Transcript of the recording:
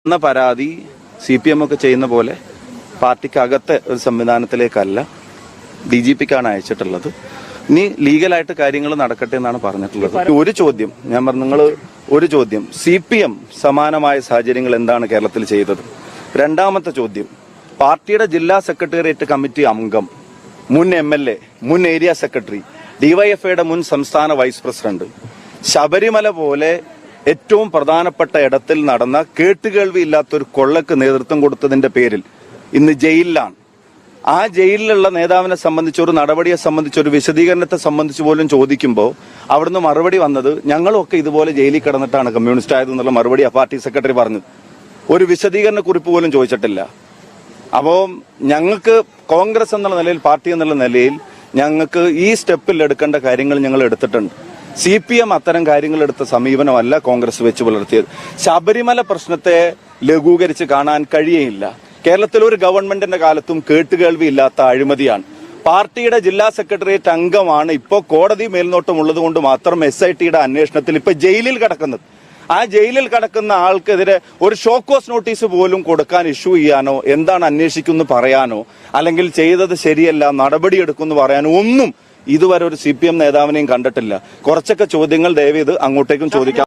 എന്ന പരാതി CPM ഒക്കെ ചെയ്യുന്ന പോലെ പാർട്ടിക്കകത്തെ ഒരു സംവിധാനത്തിലേക്കല്ല DGPക്കാണ് അയച്ചിട്ടുള്ളത്. ഇനി ലീഗലായിട്ട് കാര്യങ്ങൾ നടക്കട്ടെ എന്നാണ് പറഞ്ഞിട്ടുള്ളത്. ഒരു ചോദ്യം ഞാൻ പറഞ്ഞു, നിങ്ങൾ ഒരു ചോദ്യം, CPM സമാനമായ സാഹചര്യങ്ങൾ എന്താണ് കേരളത്തിൽ ചെയ്തത്? രണ്ടാമത്തെ ചോദ്യം, പാർട്ടിയുടെ ജില്ലാ സെക്രട്ടേറിയറ്റ് കമ്മിറ്റി അംഗം, മുൻ MLA, മുൻ ഏരിയ സെക്രട്ടറി, DYFIയുടെ മുൻ സംസ്ഥാന വൈസ് പ്രസിഡന്റ്, ശബരിമല പോലെ ഏറ്റവും പ്രധാനപ്പെട്ട ഇടത്തിൽ നടന്ന കേട്ടുകേൾവി ഇല്ലാത്തൊരു കൊള്ളക്ക് നേതൃത്വം കൊടുത്തതിന്റെ പേരിൽ ഇന്ന് ജയിലിലാണ്. ആ ജയിലിലുള്ള നേതാവിനെ സംബന്ധിച്ച് ഒരു നടപടിയെ സംബന്ധിച്ച് ഒരു വിശദീകരണത്തെ സംബന്ധിച്ച് പോലും ചോദിക്കുമ്പോൾ അവിടുന്ന് മറുപടി വന്നത് ഞങ്ങളൊക്കെ ഇതുപോലെ ജയിലിൽ കിടന്നിട്ടാണ് കമ്മ്യൂണിസ്റ്റ് ആയതെന്നുള്ള മറുപടി ആ പാർട്ടി സെക്രട്ടറി പറഞ്ഞു. ഒരു വിശദീകരണ കുറിപ്പ് പോലും ചോദിച്ചിട്ടില്ല. അപ്പോൾ ഞങ്ങൾക്ക് കോൺഗ്രസ് എന്നുള്ള നിലയിൽ, പാർട്ടി എന്നുള്ള നിലയിൽ ഞങ്ങൾക്ക് ഈ സ്റ്റെപ്പിൽ എടുക്കേണ്ട കാര്യങ്ങൾ ഞങ്ങൾ എടുത്തിട്ടുണ്ട്. CPM അത്തരം കാര്യങ്ങൾ എടുത്ത സമീപനമല്ല കോൺഗ്രസ് വെച്ച് പുലർത്തിയത്. ശബരിമല പ്രശ്നത്തെ ലഘൂകരിച്ച് കാണാൻ കഴിയുകയില്ല. കേരളത്തിൽ ഒരു ഗവൺമെന്റിന്റെ കാലത്തും കേട്ടുകേൾവി ഇല്ലാത്ത അഴിമതിയാണ്. പാർട്ടിയുടെ ജില്ലാ സെക്രട്ടേറിയറ്റ് അംഗമാണ് ഇപ്പോൾ കോടതി മേൽനോട്ടമുള്ളത് കൊണ്ട് മാത്രം SITയുടെ അന്വേഷണത്തിൽ ഇപ്പൊ ജയിലിൽ കിടക്കുന്നത്. ആ ജയിലിൽ കിടക്കുന്ന ആൾക്കെതിരെ ഒരു ഷോക്കോസ് നോട്ടീസ് പോലും കൊടുക്കാൻ ഇഷ്യൂ ചെയ്യാനോ, എന്താണ് അന്വേഷിക്കുന്നു പറയാനോ, അല്ലെങ്കിൽ ചെയ്തത് ശരിയല്ല നടപടിയെടുക്കുമെന്ന് പറയാനോ ഒന്നും ഇതുവരെ ഒരു CPM നേതാവിനെയും കണ്ടിട്ടില്ല. കുറച്ചൊക്കെ ചോദ്യങ്ങൾ ദയവ് ഇത് അങ്ങോട്ടേക്കും ചോദിക്കാം.